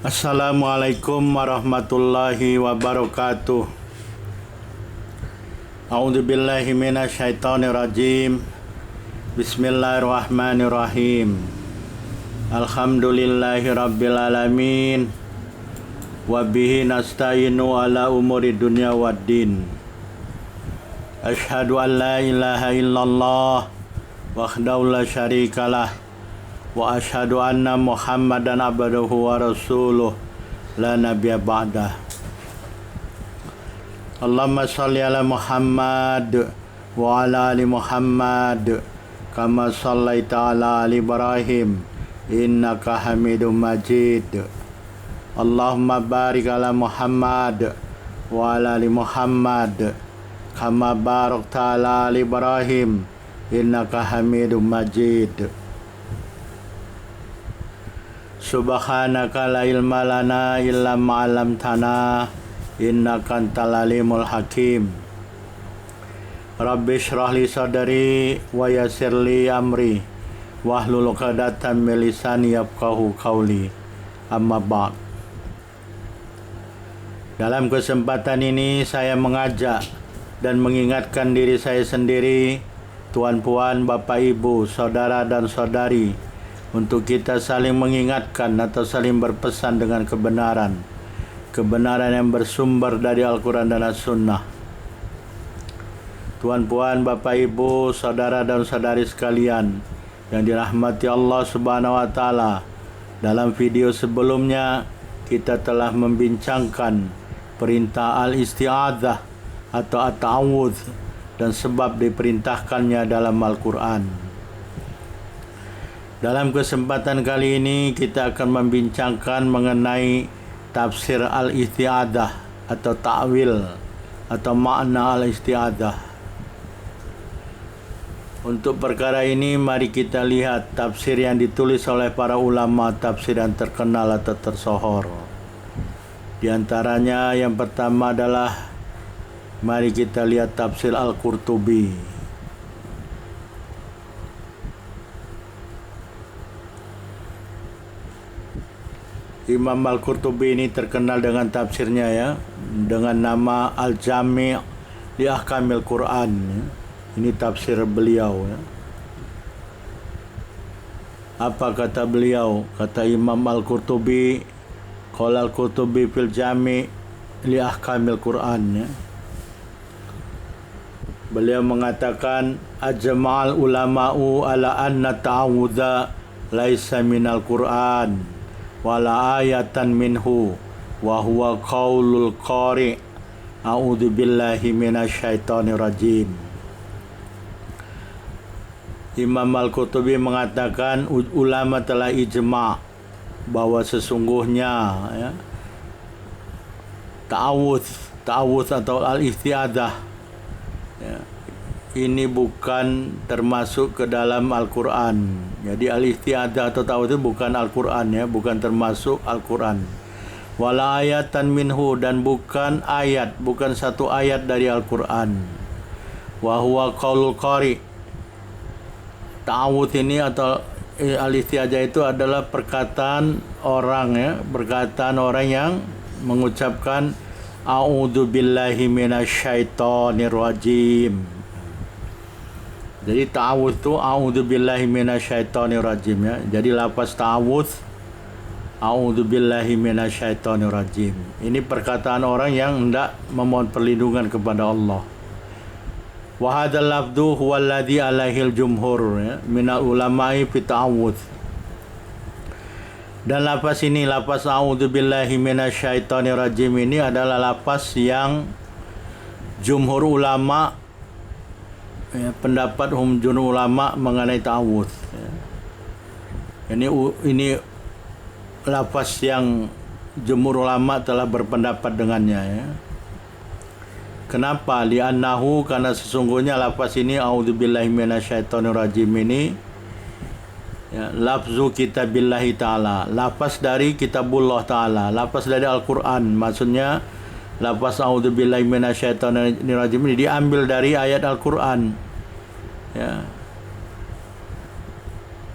Assalamualaikum warahmatullahi wabarakatuh. A'udzubillahi minasyaitonirrajim. Bismillahirrahmanirrahim. Alhamdulillahi rabbil alamin. Wa bihi nasta'inu ala umuri dunya waddin. Asyhadu an la ilaha illallah wahdahu la syarikalah wa asyhadu anna Muhammadan abduhu wa rasuluh la nabiyya ba'dah. Allahumma shalli ala Muhammad wa ala ali Muhammad kama shallaita ala ali Ibrahim innaka Hamidum Majid. Allahumma barik ala Muhammad wa ala ali Muhammad kama barakta ala ali Ibrahim innaka Hamidum Majid. Subhanaka la ilma lana illa ma 'allamtana innaka antal alimul hakim. Rabbi shrah li sadri wa yassir li amri wahlul 'uqdatam min lisani yafqahu qawli. Amma ba'd. Dalam kesempatan ini saya mengajak dan mengingatkan diri saya sendiri, tuan-puan, bapak ibu, saudara dan saudari, untuk kita saling mengingatkan atau saling berpesan dengan kebenaran. Kebenaran yang bersumber dari Al-Quran dan As-Sunnah. Tuan-puan, bapak ibu, saudara dan saudari sekalian yang dirahmati Allah Subhanahu wa Ta'ala, dalam video sebelumnya kita telah membincangkan perintah al-isti'adzah atau at-ta'awudz dan sebab diperintahkannya dalam Al-Quran. Dalam kesempatan kali ini kita akan membincangkan mengenai tafsir al-isti'adzah atau ta'wil atau makna al-isti'adzah. Untuk perkara ini mari kita lihat tafsir yang ditulis oleh para ulama tafsir yang terkenal atau tersohor. Di antaranya yang pertama adalah mari kita lihat tafsir Al-Qurtubi. Imam Al-Qurtubi ini terkenal dengan tafsirnya ya, dengan nama Al-Jami' li Ahkamil Quran. Ini tafsir beliau ya. Apa kata beliau? Kata Imam Al-Qurtubi, qala Al-Qurtubi fil Jami' li Ahkamil Quran ya. Beliau mengatakan ajma'al ulama'u ala anna ta'awudha laisa minal Quran wala ayatan minhu wa huwa qaulul qari' a'udzu billahi minasyaitonir rajim. Imam Al-Qurtubi mengatakan ulama telah ijma' bahwa sesungguhnya ya, ta'awudz atau al-isti'adzah ya, ini bukan termasuk ke dalam Al-Quran. Jadi al-isti'adzah atau ta'awudz itu bukan Al-Quran ya, bukan termasuk Al-Quran. Wala ayatan minhu, dan bukan ayat, bukan satu ayat dari Al-Quran. Wa huwa qaulul qari'. Ta'awudz ini atau al-isti'adzah itu adalah perkataan orang ya, perkataan orang yang mengucapkan a'udzu billahi minasyaitonir rajim. Jadi ta'awudz itu a'udzu billahi minasyaitonir rajim ya. Jadi lafaz ta'awudz a'udzu billahi minasyaitonir rajim. Ini perkataan orang yang hendak memohon perlindungan kepada Allah. Wa hadzal lafdhu huwa alladhi alaihil jumhur ya, minal ulama'i fi ta'awudz. Dan lafaz ini, lafaz a'udzu billahi minasyaitonir rajim ini adalah lafaz yang jumhur ulama ya, pendapat jumhur ulama mengenai ta'awudz ya. Ini lafaz yang jumhur ulama telah berpendapat dengannya ya. Kenapa? Li'annahu, karena sesungguhnya lafaz ini a'udzubillahi minasyaitonir rajim ini ya, lafzu kitabillahi ta'ala, lafaz dari kitabullah ta'ala, lafaz dari Al-Quran. Maksudnya lafaz a'udzubillahi minasyaitonir rajim ini diambil dari ayat Al-Quran ya.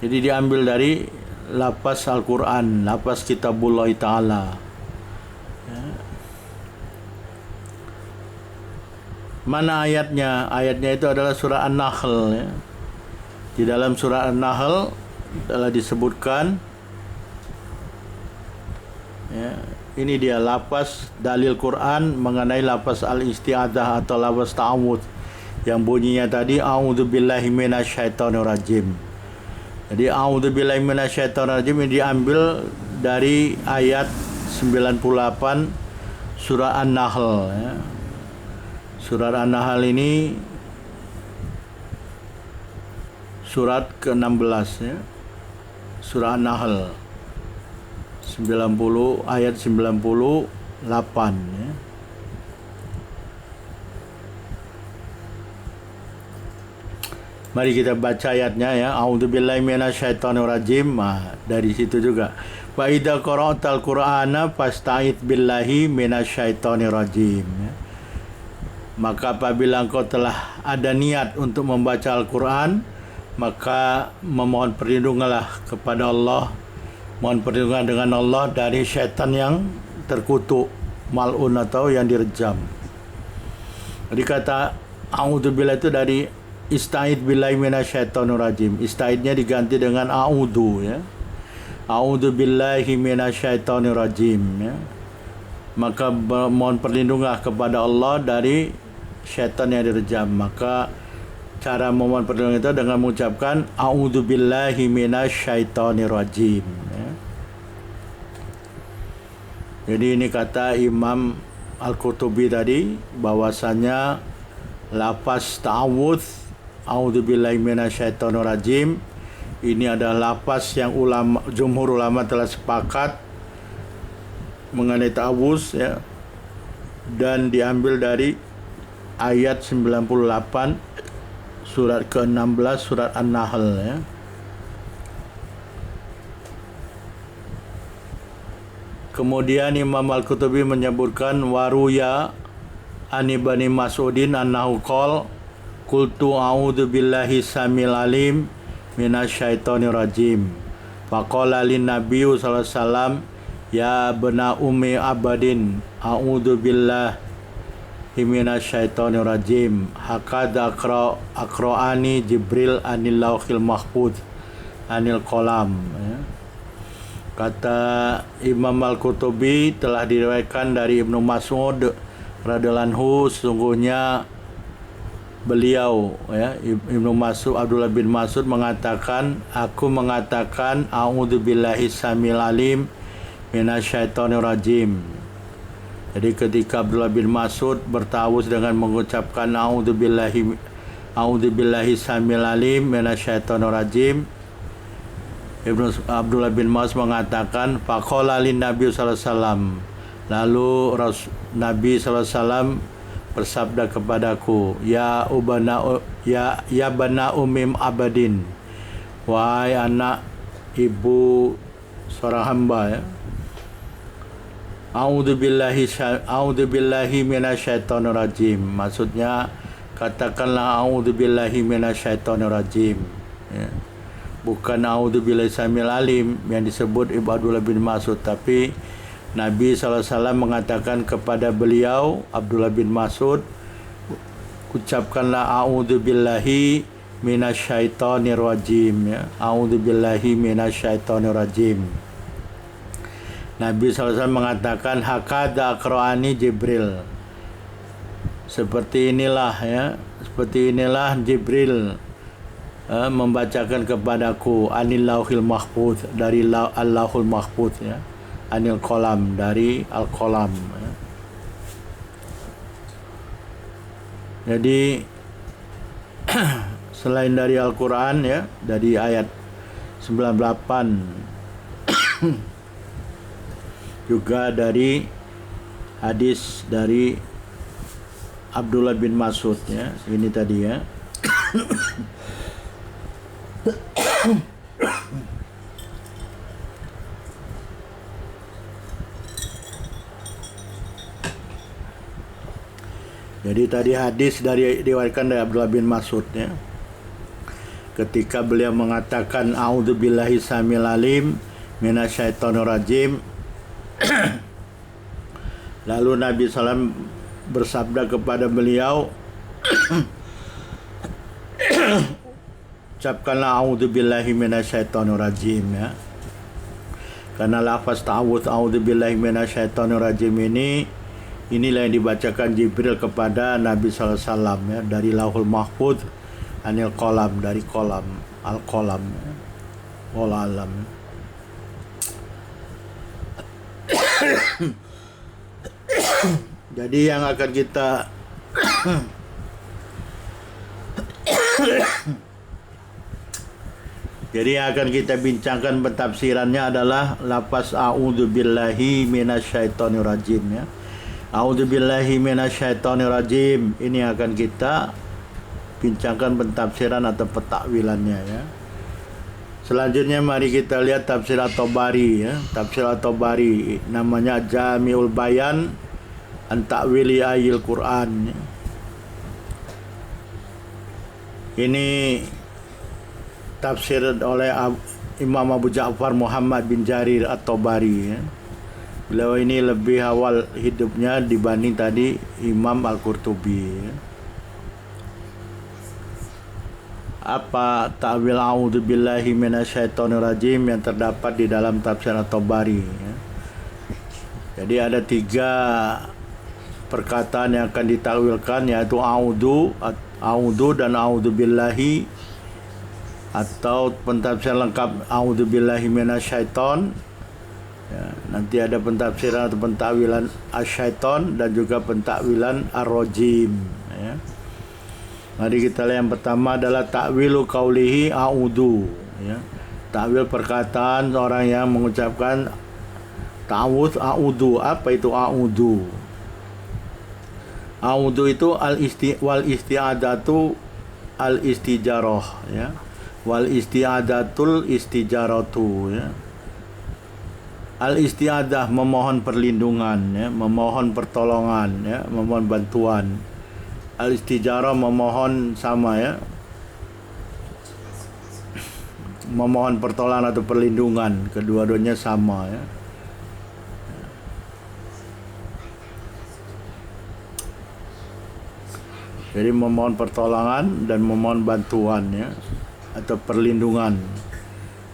Jadi diambil dari lafaz Al-Quran, lafaz Kitabullah Ta'ala. Ya. Mana ayatnya? Ayatnya itu adalah surah An-Nahl. Ya. Di dalam surah An-Nahl telah disebutkan, ya, ini dia lafaz dalil Quran mengenai lafaz al-isti'adzah atau lafaz ta'awudz yang bunyinya tadi a'udzubillahi minasyaitonirrajim. Jadi a'udzubillahi minasyaitonirrajim ini diambil dari ayat 98 surah An-Nahl, ya. Surah An-Nahl ini surat ke-16, ya. Surah An-Nahl 90 ayat 98, ya. Mari kita baca ayatnya, ya. A'udzubillahi minasyaitonirrajim. Dari situ juga. Wa idza qara'tal Qur'ana fasta'id billahi minasyaitonirrajim. Ya. Maka apabila engkau telah ada niat untuk membaca Al-Quran, maka memohon perlindunganlah kepada Allah, mohon perlindungan dengan Allah dari syaitan yang terkutuk, mal'un atau yang direjam. Jadi kata a'udzubillah itu dari ista'id billahi minasyaitonirrajim. Ista'idnya diganti dengan a'udzu, ya. A'udzubillahi minasyaitonirrajim, ya. Maka mohon perlindungan kepada Allah dari syaitan yang direjam. Maka cara memohon perlindungan itu dengan mengucapkan a'udzubillahi minasyaitonirrajim, ya. Jadi ini kata Imam Al-Qurtubi tadi, bahwasanya lafaz ta'awudz a'udzubillahi minasyaitonirrajim ini adalah lafaz yang jumhur ulama telah sepakat mengenai ta'awudz, ya, dan diambil dari ayat 98 surat ke-16 surat An-Nahl, ya. Kemudian Imam Al-Qurtubi menyebutkan waruya ani Bani Mas'udin annahu qol qultu a'udzu billahi samil alim minasyaitonirrajim. Faqala lin Nabi sallallahu alaihi wasallam ya bena ummi abadin a'udzu billahi minasyaitonirrajim. Hakada aqra'ani Jibril anil lauhil mahfuz anil qalam, ya. Kata Imam Al-Qurtubi telah diriwayatkan dari Ibnu Mas'ud radhiyallahu anhu, sesungguhnya beliau, ya, Ibnu Mas'ud, Abdullah bin Mas'ud mengatakan, aku mengatakan a'udzubillahi samil alim minasyaitonirrajim. Jadi ketika Abdullah bin Mas'ud bertawuz dengan mengucapkan a'udzubillahi samil alim minasyaitonirrajim, Ibnu Abdullah bin Mas'ud mengatakan faqala lin Nabi sallallahu alaihi wasallam, lalu Nabi sallallahu alaihi wasallam bersabda kepadaku, ya bana umim abadin, wahai anak ibu seorang hamba, ya. A'udzubillahi minasyaitonirrajim. Maksudnya katakanlah a'udzubillahi minasyaitonirrajim, ya. Bukan a'udzubillahi samil alim yang disebut Ibnu Abdullah bin Mas'ud, tapi Nabi SAW mengatakan kepada beliau Abdullah bin Mas'ud, ucapkanlah a'udzubillahi minasyaitonirrajim, ya. A'udzubillahi minasyaitonirrajim. Nabi SAW mengatakan hakada aqra'ani Jibril. Seperti inilah Jibril membacakan kepadaku anil lauhil mahfuz, dari al-lauhul mahfuz, ya. Anil qalam, dari al-qalam, ya. Jadi selain dari Al-Quran, ya, dari ayat 98 juga dari hadis dari Abdullah bin Mas'ud, ya. Ini tadi, ya. Jadi tadi hadis diriwayatkan dari Abdullah bin Mas'ud, ya. ketika beliau mengatakan a'udzubillahi samil alim minasyaitonir rajim. Lalu Nabi SAW bersabda kepada beliau, ucapkanlah a'udzubillahi minasyaitonir rajim ya. Karena lafaz ta'awudz a'udzubillahi minasyaitonir rajim inilah yang dibacakan Jibril kepada Nabi SAW ya, dari Lauhul Mahfuz anil qalam, dari qalam, al-qalam ya. Wallahu alam. Jadi yang akan kita bincangkan pentafsirannya adalah lafaz a'udzubillahi minasyaitonir rajim ya. A'udzubillahi minasyaitonir rajim ini akan kita bincangkan pentafsiran atau pentakwilannya ya. Selanjutnya mari kita lihat tafsir At-Tabari ya. Tafsir At-Tabari namanya Jami'ul Bayan an Ta'wili Ayil Quran ya. Ini tafsir oleh Imam Abu Ja'far Muhammad bin Jarir At-Tabari ya. Beliau ini lebih awal hidupnya dibanding tadi Imam Al-Qurtubi ya. Apa ta'wil a'udzubillahi minasyaitonir rajim yang terdapat di dalam tafsir At-Tabari ya. Jadi ada 3 perkataan yang akan ditakwilkan, yaitu a'udzu dan a'udzubillahi, atau pentafsiran lengkap a'udzubillahi minasyaiton ya. Nanti ada pentafsiran atau pentakwilan asyaiton dan juga pentakwilan ar-rajim ya. Mari kita lihat yang pertama adalah ta'wilu qaulihi a'udzu ya. Takwil perkataan orang yang mengucapkan ta'awudz a'udzu. Apa itu a'udzu? A'udzu itu wal isti'adatu al istijarah ya. Wal isti'adatul istijaratu ya. Al isti'adah memohon perlindungan ya, memohon pertolongan ya, memohon bantuan. Al istijarah memohon sama ya, memohon pertolongan atau perlindungan, kedua-duanya sama ya. Jadi memohon pertolongan dan memohon bantuan ya, atau perlindungan.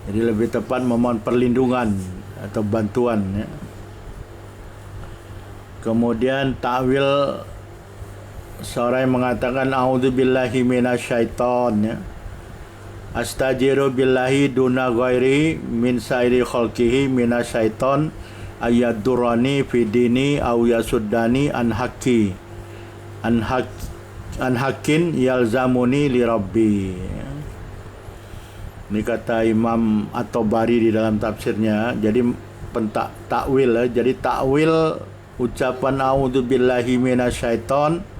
Jadi lebih tepat memohon perlindungan atau bantuan ya. Kemudian ta'wil seorang yang mengatakan a'udzubillahi minasyaiton ya. Astajiru billahi duna ghairi min sairi khalqihi minasyaiton ayyadurani fi dini aw yasuddani an hakin yalzamuni li rabbi. Ini kata Imam At-Tabari di dalam tafsirnya. Jadi takwil ya. Jadi takwil ucapan a'udzubillahi minasyaiton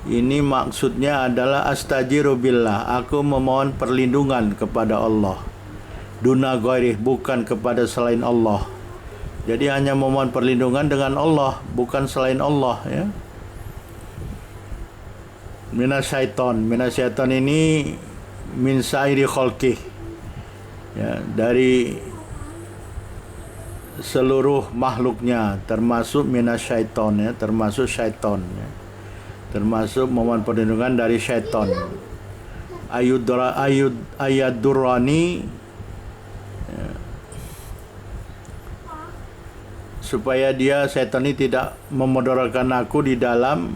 ini maksudnya adalah astajiru billah, aku memohon perlindungan kepada Allah, duna ghairih, bukan kepada selain Allah. Jadi hanya memohon perlindungan dengan Allah, bukan selain Allah ya. Minasyaiton ini min sairi khalqih ya, dari seluruh makhluknya, termasuk minasyaiton ya, termasuk syaiton ya. Termasuk memohon perlindungan dari syaitan. Ayadurani ya, supaya syaitan ini tidak memudaratkan aku di dalam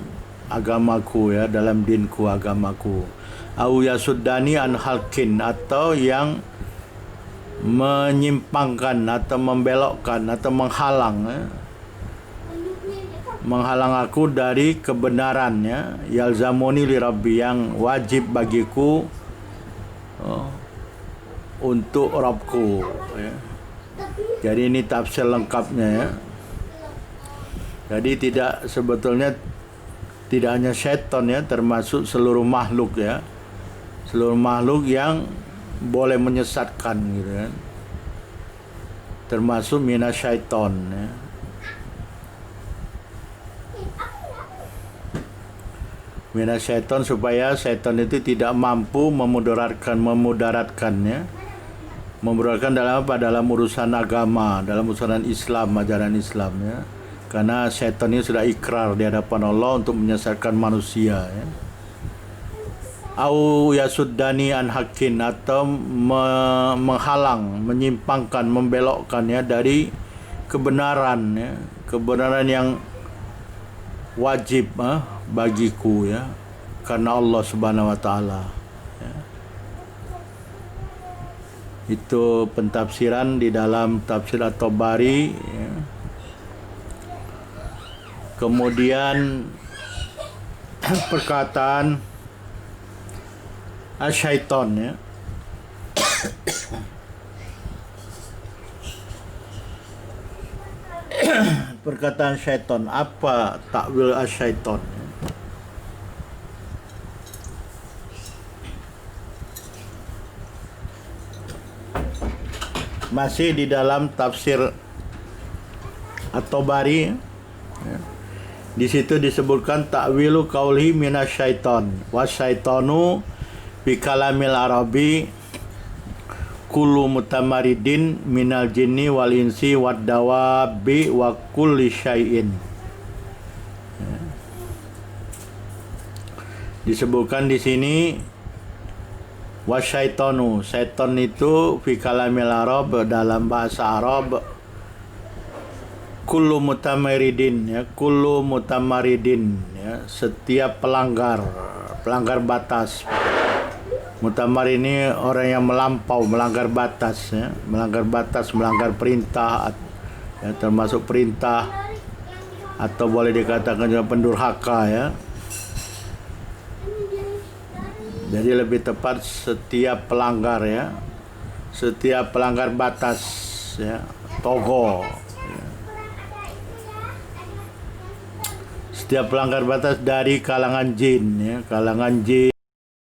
agamaku ya, dalam dinku, agamaku. Au yasuddani an halkin, atau yang menyimpangkan atau membelokkan atau menghalang ya, menghalang aku dari kebenaran ya, yalzamuni li rabbi, yang wajib bagiku untuk Rabbku ya. Jadi ini tafsir lengkapnya ya. Jadi sebetulnya tidak hanya syaitan ya, termasuk seluruh makhluk ya, seluruh makhluk yang boleh menyesatkan gitu kan, termasuk minasyaiton ya. minasyaiton, supaya setan itu tidak mampu memudaratkannya, memudaratkan dalam apa? Dalam urusan agama, dalam urusan Islam, ajaran Islam ya. Karena setan ini sudah ikrar di hadapan Allah untuk menyesatkan manusia ya. Au yasuddani an hakin, atau menghalang, menyimpangkan, membelokkan ya dari kebenaran ya, kebenaran yang wajib bagiku ya, karena Allah Subhanahu wa taala ya. Itu pentafsiran di dalam tafsir At-Tabari ya. Kemudian perkataan asyaiton ya. Perkataan syaiton, apa takwil asyaiton? Masih di dalam tafsir At-Tabari ya. Di situ disebutkan takwilu qauli minasyaiton wasyaitonu bi kalamil arabi kullu mutamaridin minal jinni wal insi wad dawabi wa kulli syai'in. Disebutkan di sini wasyaitonu, setan itu fi kalamil arab, dalam bahasa Arab, kullu mutamaridin ya, kullu mutamaridin ya, setiap pelanggar batas. Mutamar ini orang yang melampau, melanggar batas ya, melanggar perintah ya, termasuk perintah, atau boleh dikatakan juga pendurhaka ya. Jadi lebih tepat setiap pelanggar ya, setiap pelanggar batas ya, togo ya. Setiap pelanggar batas dari kalangan jin ya, kalangan jin